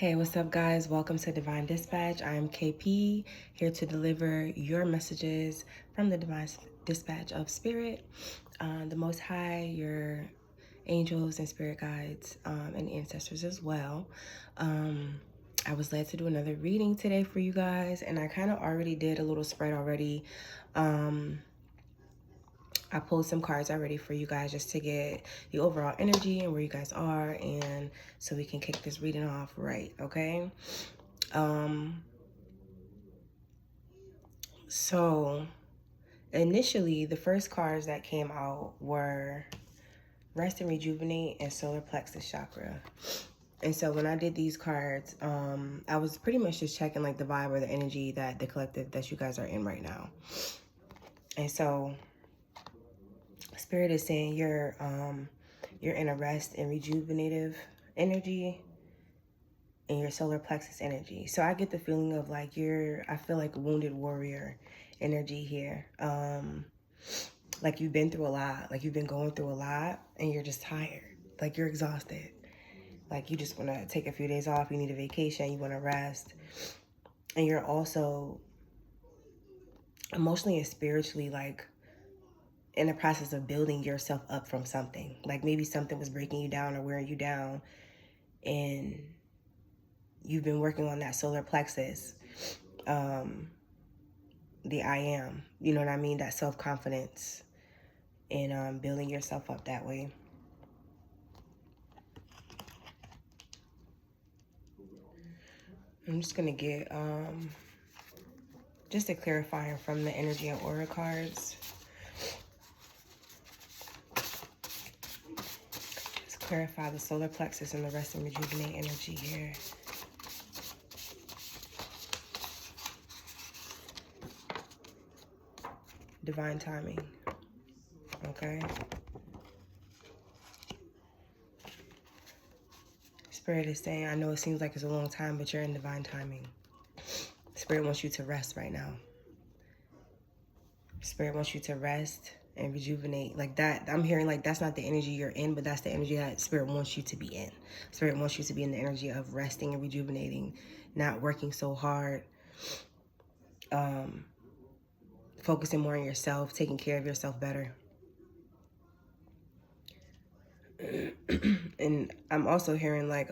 Hey, what's up, guys? Welcome to Divine Dispatch. I'm KP, here to deliver your messages from the Divine Dispatch of Spirit, the Most High, your angels and spirit guides, and ancestors as well. I was led to do another reading today for you guys, and I kind of already did a little spread already. I pulled some cards already for you guys just to get the overall energy and where you guys are, and so we can kick this reading off right, okay? So initially the first cards that came out were Rest and Rejuvenate and Solar Plexus Chakra. And so when I did these cards, I was pretty much just checking like the vibe or the energy that the collective that you guys are in right now. And so Spirit is saying you're in a rest and rejuvenative energy and your solar plexus energy. So I get the feeling of like I feel like wounded warrior energy here. Like you've been through a lot, like you've been going through a lot and you're just tired, like you're exhausted. Like you just want to take a few days off, you need a vacation, you want to rest. And you're also emotionally and spiritually like in the process of building yourself up from something. Like maybe something was breaking you down or wearing you down, and you've been working on that solar plexus, the I am, you know what I mean? That self-confidence, and building yourself up that way. I'm just going to get just a clarifying from the energy and aura cards. Let's clarify the solar plexus and the rest and rejuvenate energy here. Divine timing. Okay. Spirit is saying, I know it seems like it's a long time, but you're in divine timing. Spirit wants you to rest right now. Spirit wants you to rest and rejuvenate. Like that, I'm hearing like that's not the energy you're in, but that's the energy that Spirit wants you to be in. Spirit wants you to be in the energy of resting and rejuvenating, not working so hard, focusing more on yourself, taking care of yourself better. And I'm also hearing like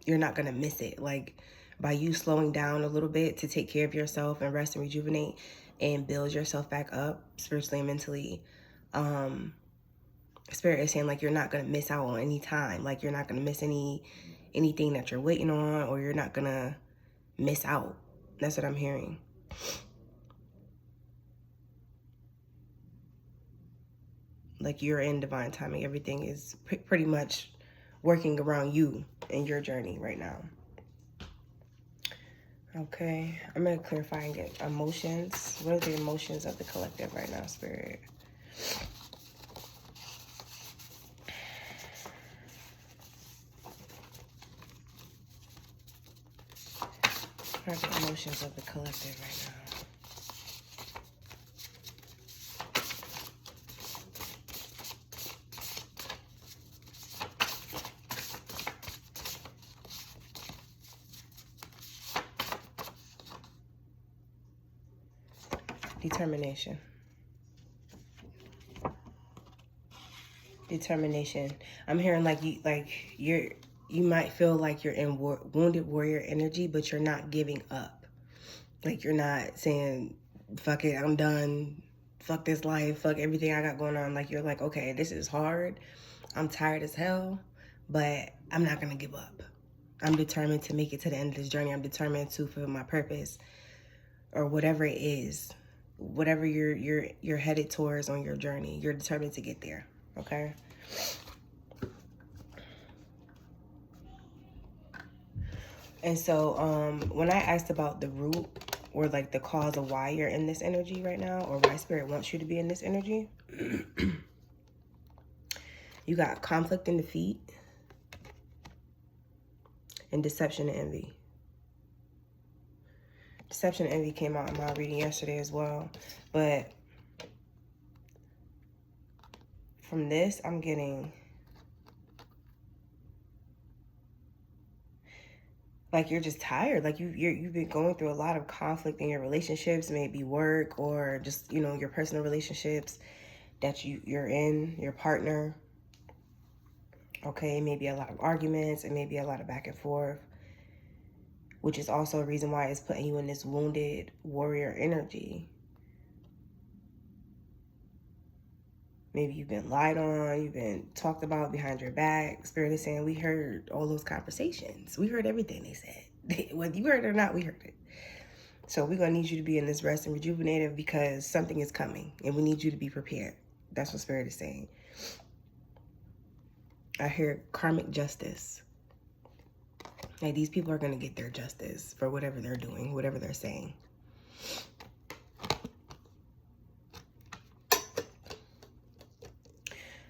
you're not gonna miss it. Like by you slowing down a little bit to take care of yourself and rest and rejuvenate and build yourself back up spiritually and mentally, Spirit is saying like you're not gonna miss out on any time. Like you're not gonna miss anything that you're waiting on, or you're not gonna miss out. That's what I'm hearing. Like you're in divine timing. Everything is pretty much working around you in your journey right now. Okay, I'm going to clarify and get emotions. What are the emotions of the collective right now, Spirit? What are the emotions of the collective right now? Determination. Determination. I'm hearing like you might feel like you're in wounded warrior energy, but you're not giving up. Like you're not saying, fuck it, I'm done. Fuck this life. Fuck everything I got going on. Like you're like, okay, this is hard. I'm tired as hell, but I'm not going to give up. I'm determined to make it to the end of this journey. I'm determined to fulfill my purpose, or whatever it is, whatever you're headed towards on your journey. You're determined to get there. Okay. And so when I asked about the root or like the cause of why you're in this energy right now, or why Spirit wants you to be in this energy, you got conflict and defeat, and deception and envy. Deception and envy came out in my reading yesterday as well. But from this, I'm getting like you're just tired. Like you've been going through a lot of conflict in your relationships, maybe work or just, you know, your personal relationships that you're in, your partner. Okay, maybe a lot of arguments and maybe a lot of back and forth, which is also a reason why it's putting you in this wounded warrior energy. Maybe you've been lied on, you've been talked about behind your back. Spirit is saying, we heard all those conversations. We heard everything they said. Whether you heard it or not, we heard it. So we're going to need you to be in this rest and rejuvenative because something is coming and we need you to be prepared. That's what Spirit is saying. I hear karmic justice. Like these people are going to get their justice for whatever they're doing, whatever they're saying.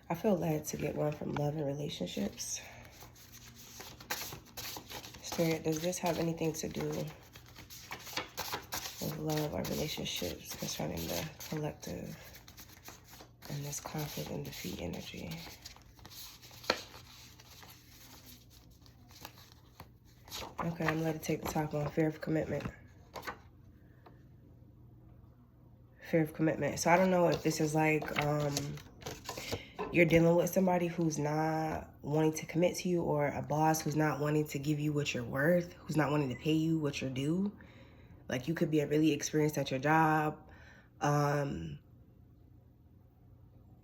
I feel led to get one from love and relationships. Spirit, does this have anything to do with love or relationships concerning the collective and this conflict and defeat energy? Okay, I'm led to take the top on fear of commitment. Fear of commitment. So I don't know if this is like you're dealing with somebody who's not wanting to commit to you, or a boss who's not wanting to give you what you're worth, who's not wanting to pay you what you're due. Like you could be really experienced at your job,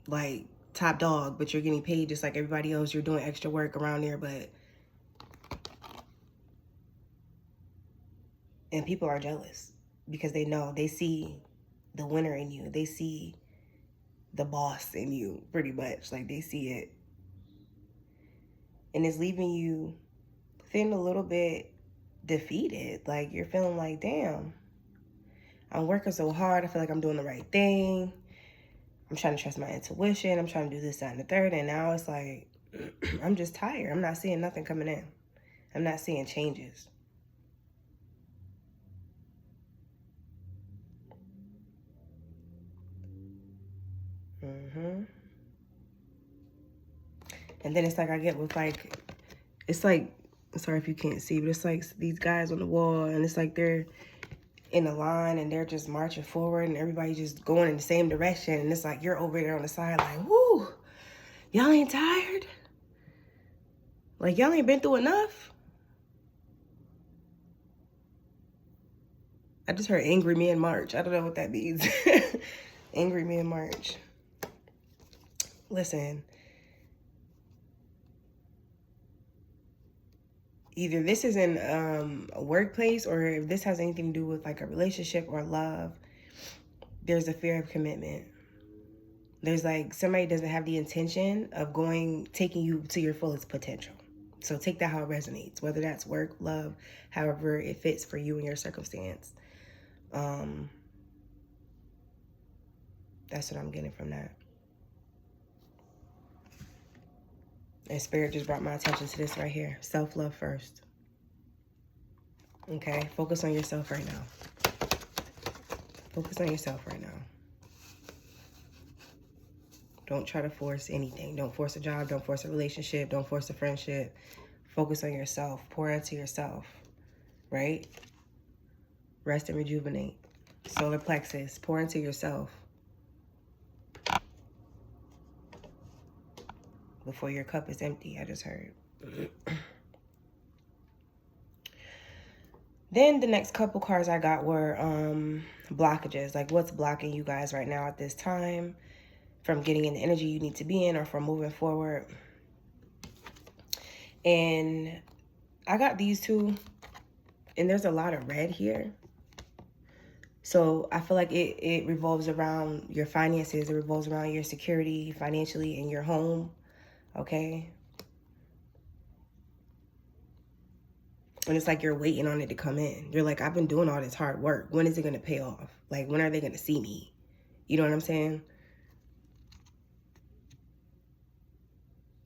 like top dog, but you're getting paid just like everybody else. You're doing extra work around there, and people are jealous because they know, they see the winner in you. They see the boss in you, pretty much. Like they see it. And it's leaving you feeling a little bit defeated. Like you're feeling like, damn, I'm working so hard. I feel like I'm doing the right thing. I'm trying to trust my intuition. I'm trying to do this, that, and the third. And now it's like, I'm just tired. I'm not seeing nothing coming in. I'm not seeing changes. And then it's like I get with like, it's like, sorry if you can't see, but it's like these guys on the wall, and it's like they're in a line and they're just marching forward and everybody just going in the same direction. And it's like you're over there on the side like, whoo, y'all ain't tired? Like y'all ain't been through enough? I just heard angry men march. I don't know what that means. Angry men march. Listen, either this is in a workplace, or if this has anything to do with like a relationship or love, there's a fear of commitment. There's like somebody doesn't have the intention of taking you to your fullest potential. So take that how it resonates, whether that's work, love, however it fits for you and your circumstance. That's what I'm getting from that. And Spirit just brought my attention to this right here. Self-love first. Okay? Focus on yourself right now. Focus on yourself right now. Don't try to force anything. Don't force a job. Don't force a relationship. Don't force a friendship. Focus on yourself. Pour into yourself. Right? Rest and rejuvenate. Solar plexus. Pour into yourself. Before your cup is empty, I just heard. Then the next couple cards I got were blockages. Like what's blocking you guys right now at this time from getting in the energy you need to be in, or from moving forward. And I got these two, and there's a lot of red here. So I feel like it revolves around your finances. It revolves around your security financially in your home. Okay? And it's like you're waiting on it to come in. You're like, I've been doing all this hard work. When is it going to pay off? Like, when are they going to see me? You know what I'm saying?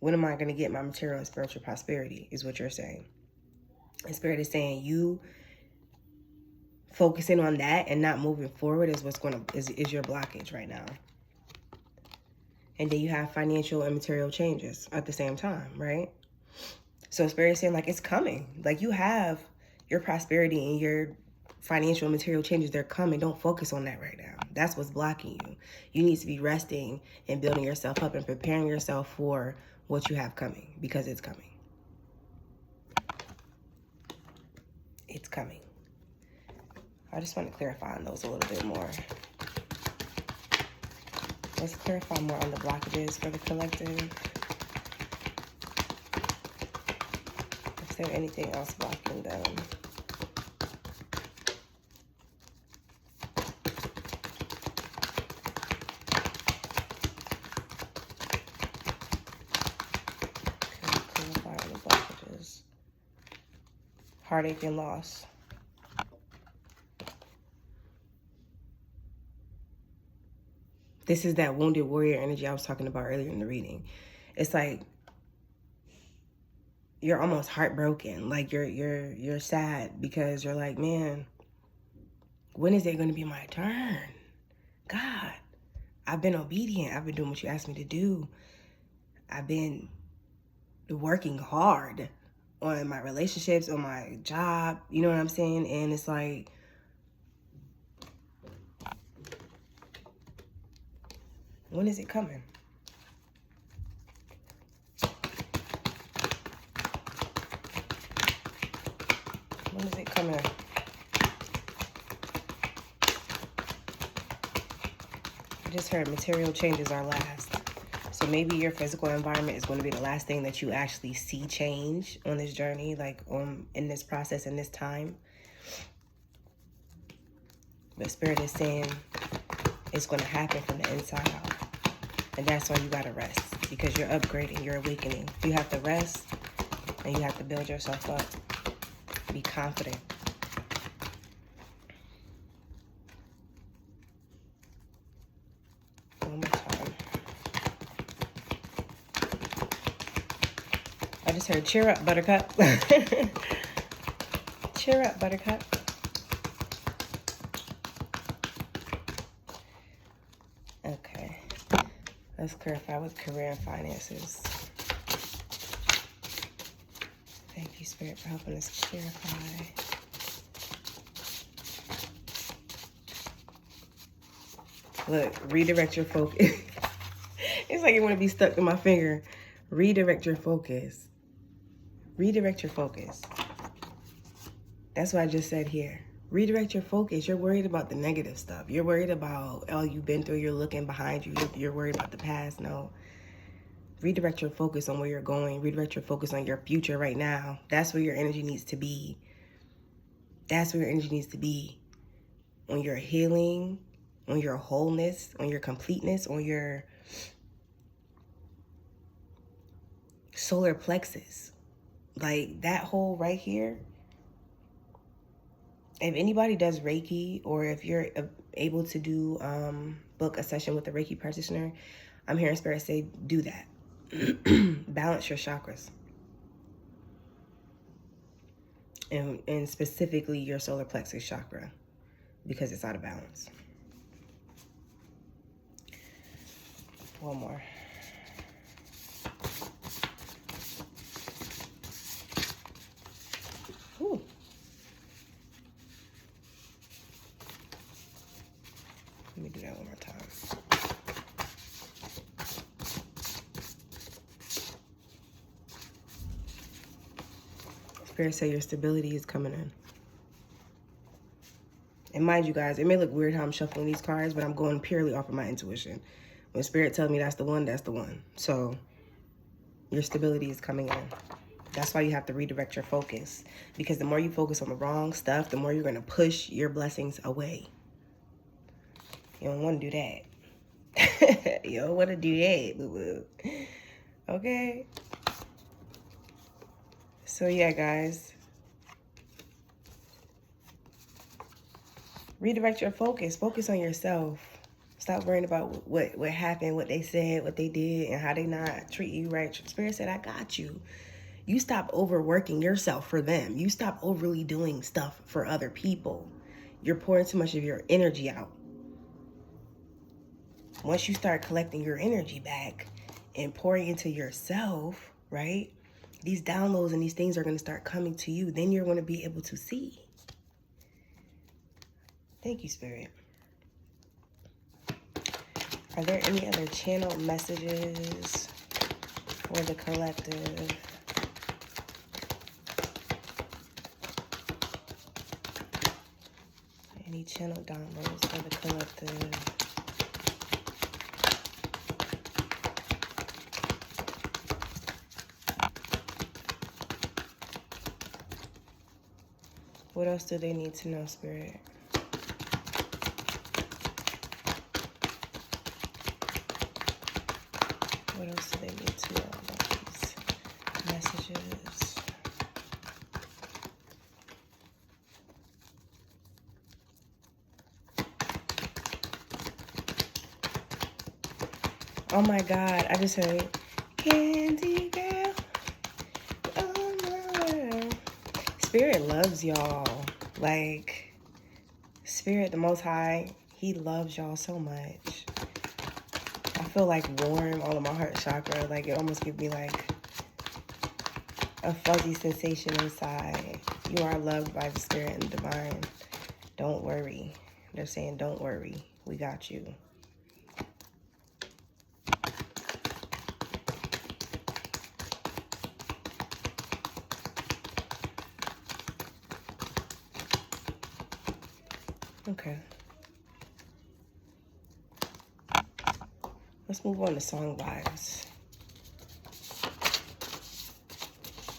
When am I going to get my material and spiritual prosperity is what you're saying. And Spirit is saying you focusing on that and not moving forward is what's going to, is your blockage right now. And then you have financial and material changes at the same time, right? So Spirit is saying like it's coming. Like you have Your prosperity and your financial and material changes, they're coming. Don't focus on that right now. That's what's blocking you. You need to be resting and building yourself up and preparing yourself for what you have coming, because it's coming. It's coming. I just want to clarify on those a little bit more. Let's clarify more on the blockages for the collective. Is there anything else blocking them? Clarify on the blockages. Heartache and loss. This is that wounded warrior energy I was talking about earlier in the reading. It's like you're almost heartbroken. Like you're sad because you're like, man, when is it going to be my turn? God, I've been obedient. I've been doing what you asked me to do. I've been working hard on my relationships, on my job. You know what I'm saying? And it's like, when is it coming? When is it coming? I just heard material changes are last. So maybe your physical environment is going to be the last thing that you actually see change on this journey, like in this process, in this time. But Spirit is saying it's going to happen from the inside out. And that's why you got to rest, because you're upgrading, you're awakening. You have to rest and you have to build yourself up. Be confident. One more time. I just heard, cheer up, Buttercup. Cheer up, Buttercup. Okay. Let's clarify with career and finances. Thank you, Spirit, for helping us clarify. Look, redirect your focus. It's like you want to be stuck to my finger. Redirect your focus. Redirect your focus. That's what I just said here. Redirect your focus. You're worried about the negative stuff. You're worried about all you've been through. You're looking behind you. You're worried about the past. No. Redirect your focus on where you're going. Redirect your focus on your future right now. That's where your energy needs to be. That's where your energy needs to be. On your healing, on your wholeness, on your completeness, on your solar plexus. Like that hole right here. If anybody does Reiki, or if you're able to do book a session with a Reiki practitioner, I'm hearing Spirit say do that. Balance your chakras. And specifically your solar plexus chakra, because it's out of balance. One more. Ooh. Let me do that one more time. Spirit say your stability is coming in. And mind you guys, it may look weird how I'm shuffling these cards, but I'm going purely off of my intuition. When Spirit tells me that's the one, that's the one. So your stability is coming in. That's why you have to redirect your focus. Because the more you focus on the wrong stuff, the more you're going to push your blessings away. You don't want to do that. You don't want to do that, boo-boo. Okay? So yeah, guys. Redirect your focus. Focus on yourself. Stop worrying about what happened, what they said, what they did, and how they not treat you right. Spirit said, I got you. You stop overworking yourself for them. You stop overly doing stuff for other people. You're pouring too much of your energy out. Once you start collecting your energy back and pouring into yourself, right? These downloads and these things are going to start coming to you. Then you're going to be able to see. Thank you, Spirit. Are there any other channel messages for the collective? Any channel downloads for the collective? What else do they need to know, Spirit? What else do they need to know about these messages? Oh my God, I just heard Candy Girl, oh my world. Spirit loves y'all. Like, Spirit, the Most High, He loves y'all so much. I feel like warm all of my heart chakra. Like, it almost gives me like a fuzzy sensation inside. You are loved by the Spirit and the Divine. Don't worry. They're saying, don't worry. We got you. Okay. Let's move on to song vibes.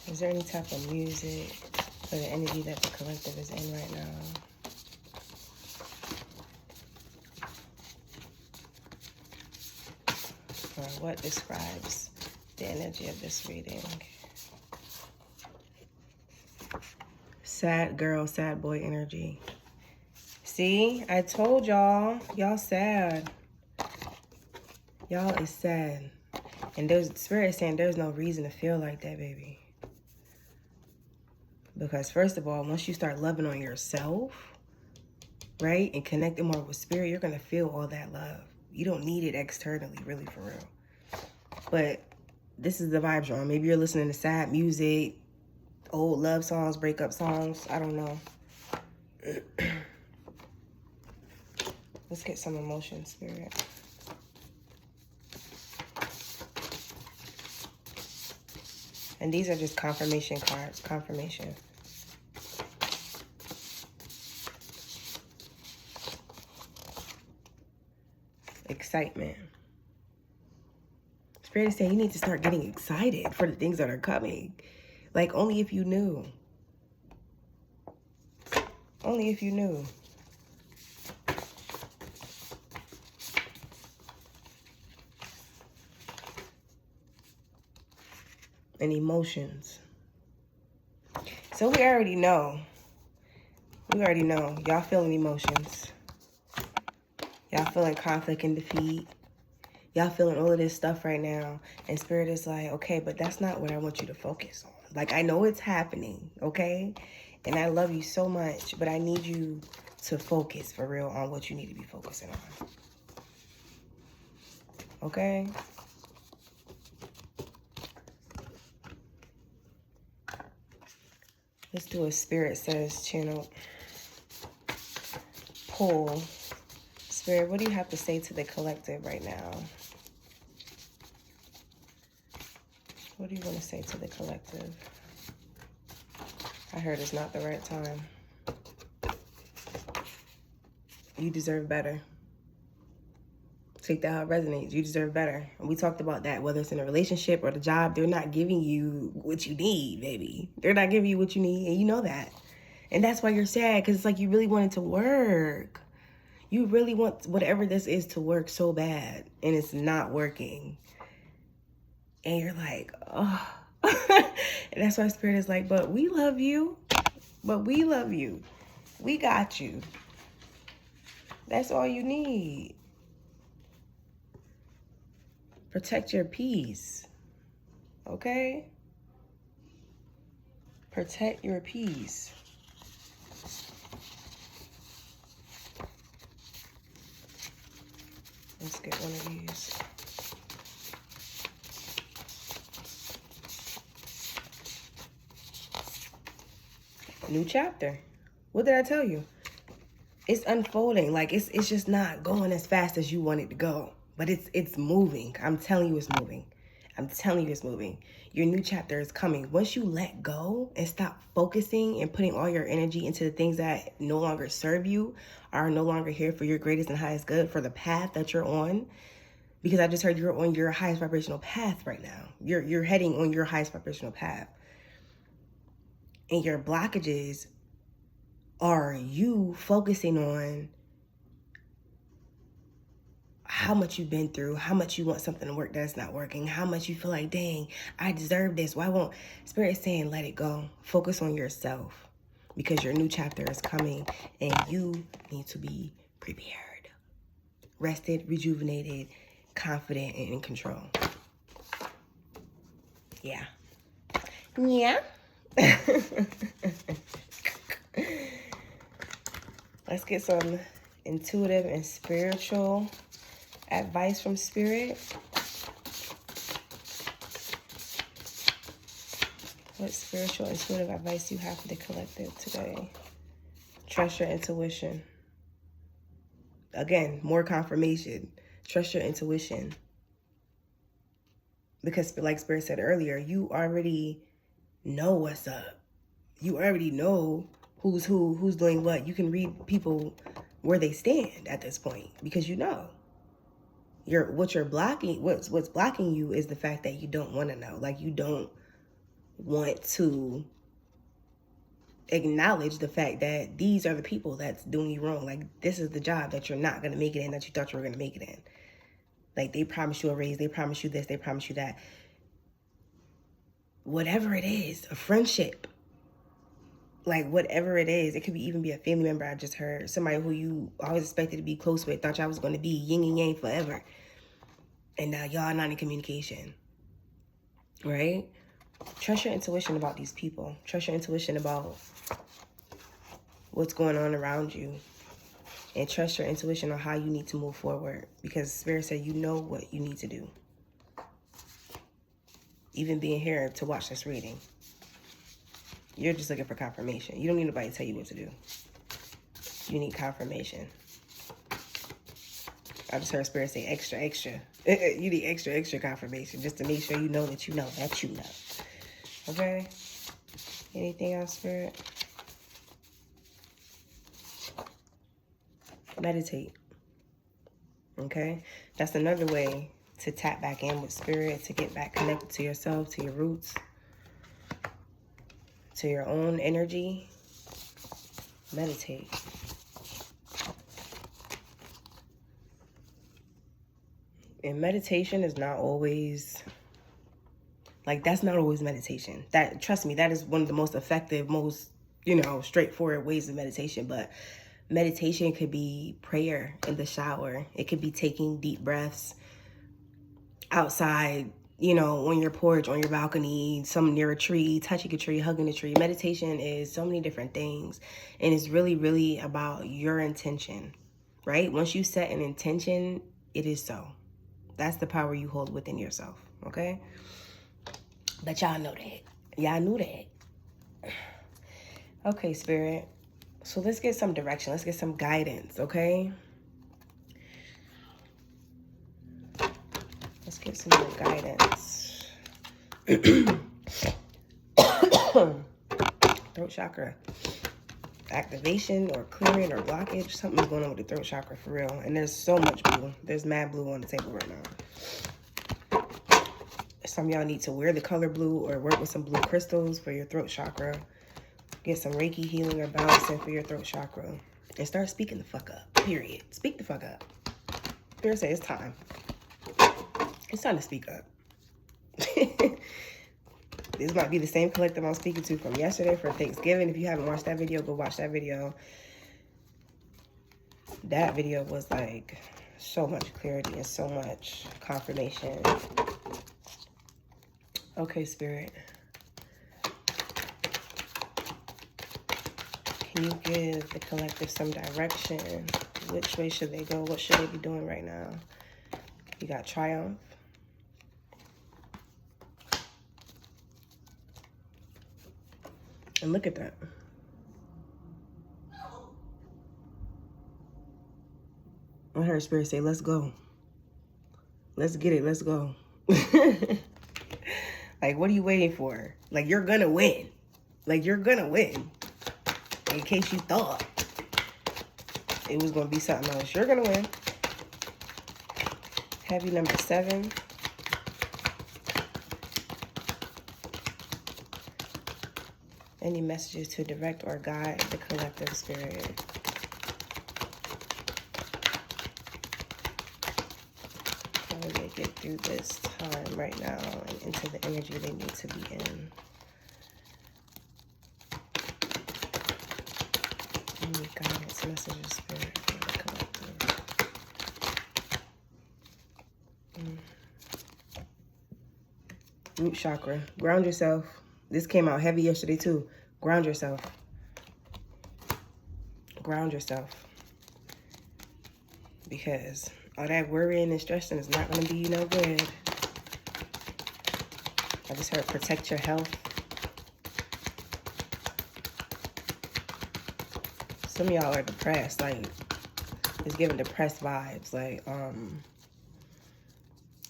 Is there any type of music for the energy that the collective is in right now? Or what describes the energy of this reading? Sad girl, sad boy energy. See, I told y'all, y'all sad. Y'all is sad. And there's Spirit saying there's no reason to feel like that, baby. Because first of all, once you start loving on yourself, right, and connecting more with Spirit, you're going to feel all that love. You don't need it externally, really, for real. But this is the vibe you're on. Maybe you're listening to sad music, old love songs, breakup songs. I don't know. Let's get some emotion, Spirit. And these are just confirmation cards. Confirmation. Excitement. Spirit is saying you need to start getting excited for the things that are coming. Like, only if you knew. Only if you knew. And emotions. So we already know. We already know. Y'all feeling emotions. Y'all feeling conflict and defeat. Y'all feeling all of this stuff right now. And Spirit is like, okay, but that's not what I want you to focus on. Like, I know it's happening, okay? And I love you so much, but I need you to focus for real on what you need to be focusing on. Okay? Let's do a Spirit Says channel pull. Spirit, what do you have to say to the collective right now? What do you want to say to the collective? I heard it's not the right time. You deserve better. Take that how it resonates. You deserve better. And we talked about that, whether it's in a relationship or the job, they're not giving you what you need, baby. They're not giving you what you need, and you know that. And that's why you're sad, because it's like you really want it to work. You really want whatever this is to work so bad, and it's not working. And you're like, oh. And that's why Spirit is like, but we love you. But we love you. We got you. That's all you need. Protect your peace. Okay? Protect your peace. Let's get one of these. New chapter. What did I tell you? It's unfolding. Like, it's just not going as fast as you want it to go. But it's moving. I'm telling you it's moving. I'm telling you it's moving. Your new chapter is coming. Once you let go and stop focusing and putting all your energy into the things that no longer serve you, are no longer here for your greatest and highest good, for the path that you're on, because I just heard you're on your highest vibrational path right now. You're heading on your highest vibrational path. And your blockages are you focusing on how much you've been through, how much you want something to work that's not working, how much you feel like, dang, I deserve this. Why won't Spirit saying, let it go. Focus on yourself, because your new chapter is coming and you need to be prepared, rested, rejuvenated, confident, and in control. Yeah. Yeah. Let's get some intuitive and spiritual advice from Spirit. What spiritual intuitive advice do you have for the collective today? Trust your intuition. Again, more confirmation. Trust your intuition. Because like Spirit said earlier, you already know what's up. You already know who's who, who's doing what. You can read people where they stand at this point, because you know. What's blocking you is the fact that you don't want to know. Like, you don't want to acknowledge the fact that these are the people that's doing you wrong. Like, this is the job that you're not going to make it in, that you thought you were going to make it in. Like, they promise you a raise, they promise you this, they promise you that. Whatever it is, a friendship, like whatever it is, it could even be a family member. I just heard somebody who you always expected to be close with, thought y'all was going to be yin and yang forever, and now y'all not in communication, right? Trust your intuition about these people. Trust your intuition about what's going on around you, and trust your intuition on how you need to move forward, because Spirit said you know what you need to do. Even being here to watch this reading, you're just looking for confirmation. You don't need nobody to tell you what to do. You need confirmation. I just heard Spirit say extra, extra. You need extra, extra confirmation, just to make sure you know that you know that you know. Okay? Anything else, Spirit? Meditate. Okay? That's another way to tap back in with Spirit, to get back connected to yourself, to your roots, to your own energy. Meditate. And meditation is not always, like, that's not always meditation. That, trust me, that is one of the most effective, most, straightforward ways of meditation. But meditation could be prayer in the shower. It could be taking deep breaths outside, on your porch, on your balcony, some near a tree, touching a tree, hugging a tree. Meditation is so many different things. And it's really, really about your intention, right? Once you set an intention, it is so. That's the power you hold within yourself, okay? But y'all know that. Y'all knew that. Okay, Spirit. So let's get some direction. Let's get some guidance, okay? Let's get some more guidance. Throat chakra activation or clearing or blockage. Something's going on with the throat chakra for real. And there's so much blue. There's mad blue on the table right now. Some of y'all need to wear the color blue or work with some blue crystals for your throat chakra. Get some Reiki healing or balancing for your throat chakra. And start speaking the fuck up. Period. Speak the fuck up. Spirit say it's time. It's time to speak up. This might be the same collective I'm speaking to from yesterday for Thanksgiving. If you haven't watched that video, go watch that video. That video was like so much clarity and so much confirmation. Okay, Spirit. Can you give the collective some direction? Which way should they go? What should they be doing right now? You got Triumph. And look at that. I heard Spirit say, let's go. Let's get it. Let's go. Like, what are you waiting for? Like, you're gonna win. Like, you're gonna win. In case you thought it was gonna be something else. You're gonna win. Heavy number 7. Any messages to direct or guide the collective spirit? How do they get through this time right now and into the energy they need to be in? Any guidance, messages, spirit for the collective? Root chakra. Ground yourself. This came out heavy yesterday too. Ground yourself. Ground yourself. Because all that worrying and stressing is not going to be you no good. I just heard protect your health. Some of y'all are depressed. Like, it's giving depressed vibes. Like,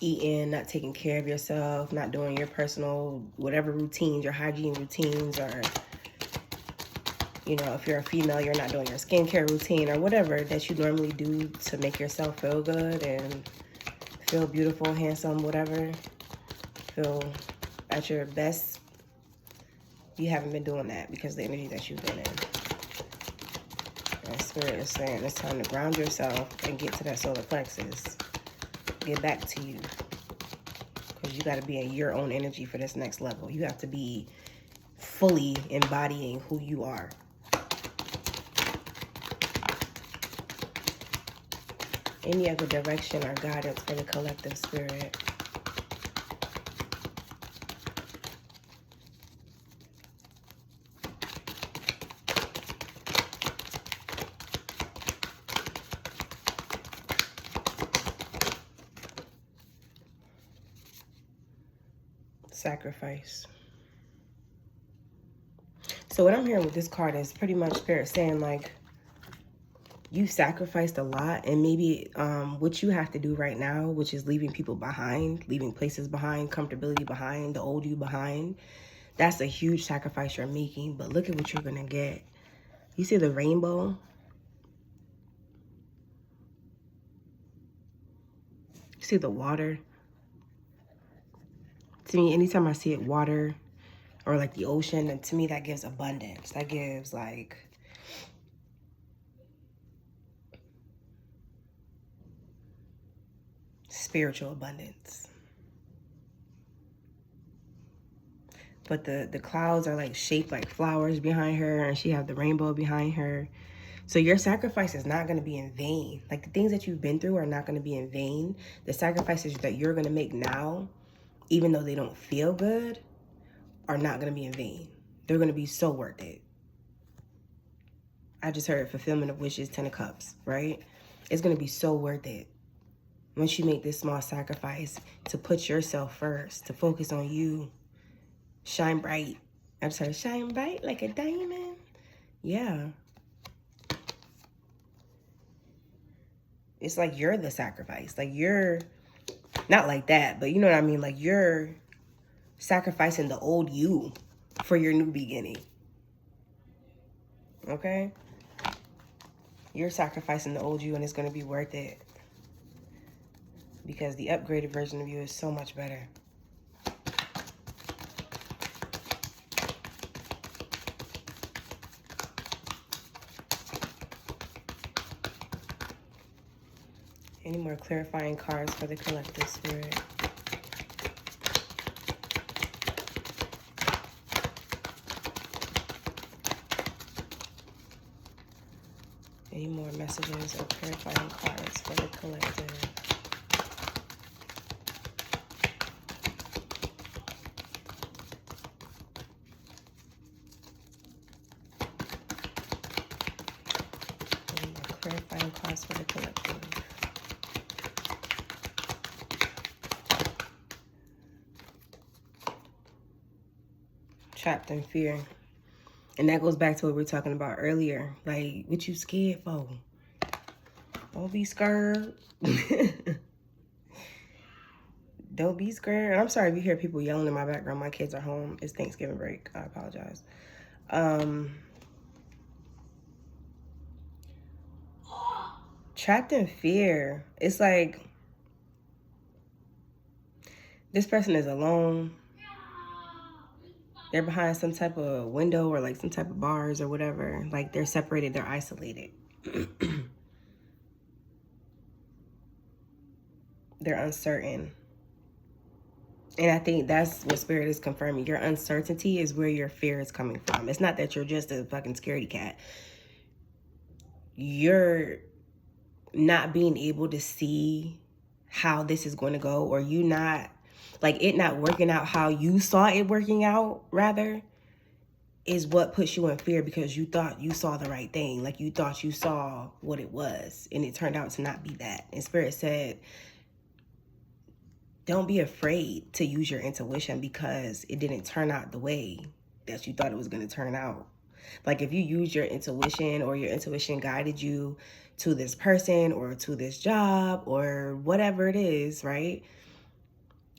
eating, not taking care of yourself, not doing your personal, whatever routines, your hygiene routines, or, you know, if you're a female, you're not doing your skincare routine or whatever that you normally do to make yourself feel good and feel beautiful, handsome, whatever, feel at your best. You haven't been doing that because of the energy that you've been in. And Spirit is saying it's time to ground yourself and get to that solar plexus. Get back to you. Because you got to be in your own energy for this next level. You have to be fully embodying who you are. Any other direction or guidance for the collective spirit? Sacrifice. So what I'm hearing with this card is pretty much Spirit saying, like, you sacrificed a lot, and maybe what you have to do right now, which is leaving people behind, leaving places behind, comfortability behind, the old you behind, that's a huge sacrifice you're making. But look at what you're gonna get. You see the rainbow? You see the water? To me, anytime I see it, water or like the ocean, and to me that gives abundance. That gives like spiritual abundance. But the clouds are like shaped like flowers behind her, and she have the rainbow behind her. So your sacrifice is not going to be in vain. Like, the things that you've been through are not going to be in vain. The sacrifices that you're going to make now, even though they don't feel good, are not going to be in vain. They're going to be so worth it. I just heard fulfillment of wishes, 10 of cups, right? It's going to be so worth it. Once you make this small sacrifice to put yourself first, to focus on you, shine bright. I just heard shine bright like a diamond. Yeah. It's like you're the sacrifice. Like, you're not like that, but you know what I mean? Like, you're sacrificing the old you for your new beginning. Okay? You're sacrificing the old you, and it's going to be worth it. Because the upgraded version of you is so much better. Any more clarifying cards for the collective spirit? Any more messages or clarifying cards for the collective? Any more clarifying cards for the collective? Trapped in fear. And that goes back to what we were talking about earlier. Like, what you scared for? Don't be scared. Don't be scared. I'm sorry if you hear people yelling in my background. My kids are home. It's Thanksgiving break. I apologize. Trapped in fear. It's like this person is alone. They're behind some type of window or like some type of bars or whatever. Like they're separated. They're isolated. They're uncertain. And I think that's what Spirit is confirming. Your uncertainty is where your fear is coming from. It's not that you're just a fucking scaredy cat. You're not being able to see how this is going to go, or you not, like it not working out how you saw it working out, rather, is what puts you in fear, because you thought you saw the right thing. Like you thought you saw what it was, and it turned out to not be that. And Spirit said, don't be afraid to use your intuition because it didn't turn out the way that you thought it was going to turn out. Like if you use your intuition, or your intuition guided you to this person or to this job or whatever it is, right?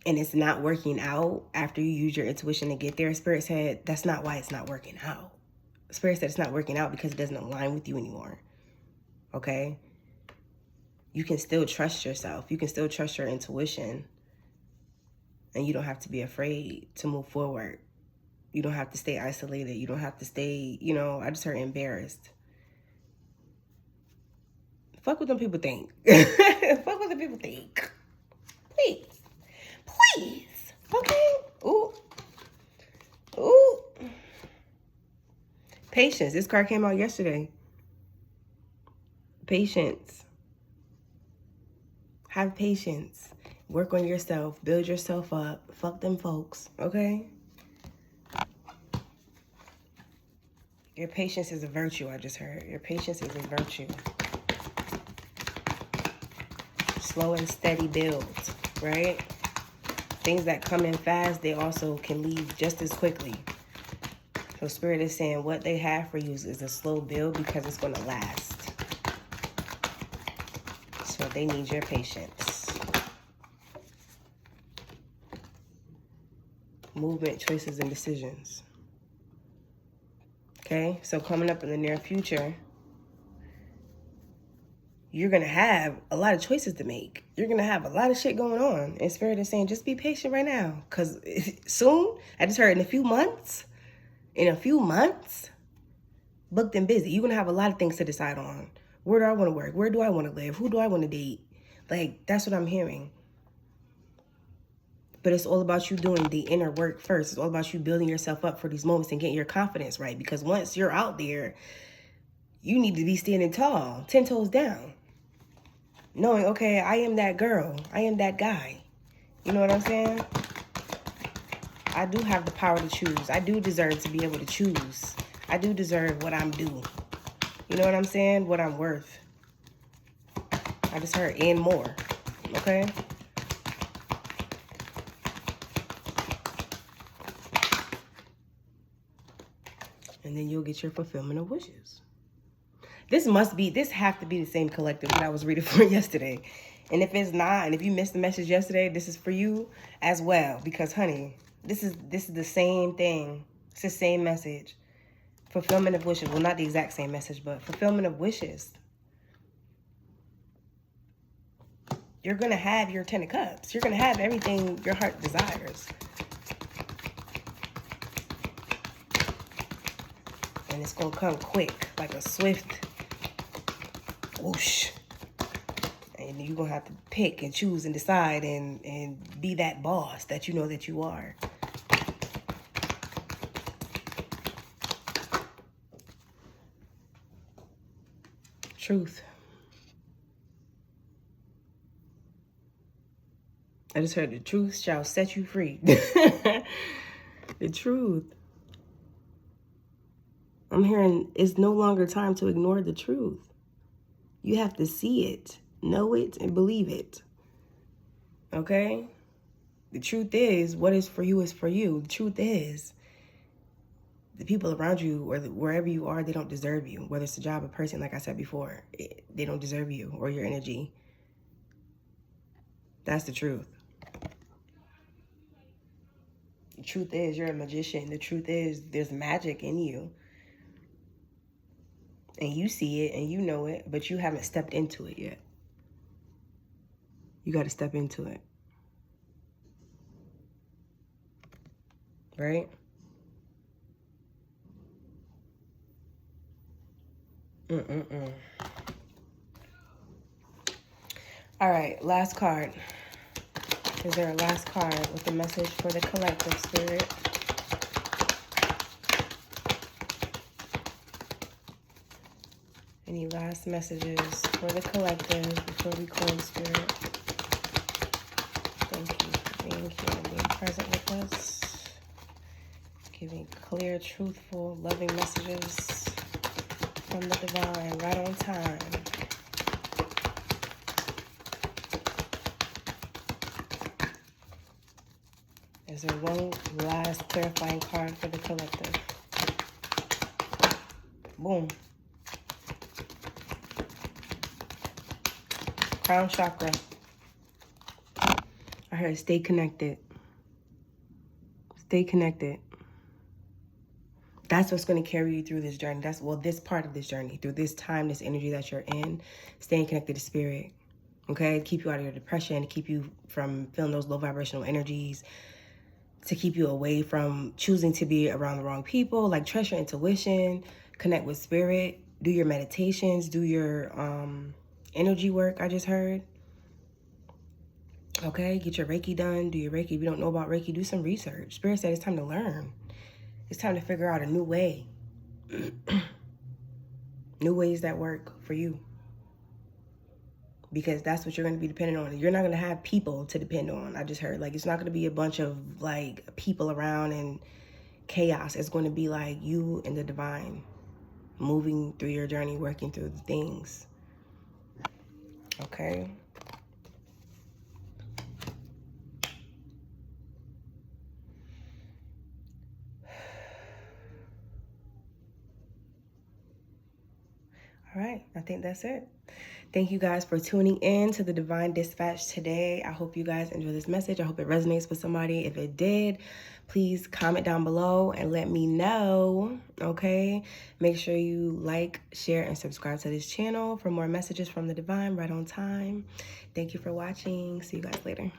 And it's not working out after you use your intuition to get there. Spirit said that's not why it's not working out. Spirit said it's not working out because it doesn't align with you anymore. Okay? You can still trust yourself. You can still trust your intuition. And you don't have to be afraid to move forward. You don't have to stay isolated. You don't have to stay, I just heard embarrassed. Fuck what them people think. Fuck what the people think. Please. Please. Okay? Ooh. Ooh. Patience. This card came out yesterday. Patience. Have patience. Work on yourself. Build yourself up. Fuck them folks. Okay? Your patience is a virtue, I just heard. Your patience is a virtue. Slow and steady builds, right? Things that come in fast, they also can leave just as quickly. So Spirit is saying what they have for you is a slow build because it's going to last. So they need your patience. Movement, choices, and decisions. Okay, so coming up in the near future, you're going to have a lot of choices to make. You're going to have a lot of shit going on. And Spirit is saying, just be patient right now. Because soon, I just heard in a few months, booked and busy, you're going to have a lot of things to decide on. Where do I want to work? Where do I want to live? Who do I want to date? Like, that's what I'm hearing. But it's all about you doing the inner work first. It's all about you building yourself up for these moments and getting your confidence right. Because once you're out there, you need to be standing tall, 10 toes down. Knowing, okay, I am that girl. I am that guy. You know what I'm saying? I do have the power to choose. I do deserve to be able to choose. I do deserve what I'm due. You know what I'm saying? What I'm worth. I just heard and more. Okay? And then you'll get your fulfillment of wishes. This have to be the same collective that I was reading for yesterday. And if it's not, and if you missed the message yesterday, this is for you as well. Because, honey, this is the same thing. It's the same message. Fulfillment of wishes. Well, not the exact same message, but fulfillment of wishes. You're going to have your 10 of cups. You're going to have everything your heart desires. And it's going to come quick, like a swift whoosh. And you're going to have to pick and choose and decide and be that boss that you know that you are. Truth. I just heard the truth shall set you free. The truth. I'm hearing it's no longer time to ignore the truth. You have to see it, know it, and believe it. Okay? The truth is, what is for you is for you. The truth is, the people around you or wherever you are, they don't deserve you. Whether it's a job, a person, like I said before, they don't deserve you or your energy. That's the truth. The truth is you're a magician. The truth is there's magic in you. And you see it and you know it, but you haven't stepped into it yet. You got to step into it. Right? All right, last card. Is there a last card with a message for the collective, Spirit? Any last messages for the collective before we close, Spirit? Thank you for being here and being present with us. Giving clear, truthful, loving messages from the divine right on time. Is there one last clarifying card for the collective? Boom. Crown chakra. I heard stay connected. Stay connected. That's what's going to carry you through this journey. This part of this journey, through this time, this energy that you're in. Staying connected to spirit. Okay? Keep you out of your depression. To keep you from feeling those low vibrational energies. To keep you away from choosing to be around the wrong people. Like, trust your intuition. Connect with spirit. Do your meditations. Do your energy work, I just heard. Okay? Get your Reiki done. Do your Reiki. If you don't know about Reiki, do some research. Spirit said it's time to learn. It's time to figure out a new way. New ways that work for you. Because that's what you're going to be dependent on. You're not going to have people to depend on. I just heard, like, it's not going to be a bunch of, like, people around and chaos. It's going to be, like, you and the divine moving through your journey, working through the things. Okay? All right, I think that's it. Thank you guys for tuning in to the Divine Dispatch today. I hope you guys enjoy this message. I hope it resonates with somebody. If it did, please comment down below and let me know, okay? Make sure you like, share, and subscribe to this channel for more messages from the divine right on time. Thank you for watching. See you guys later.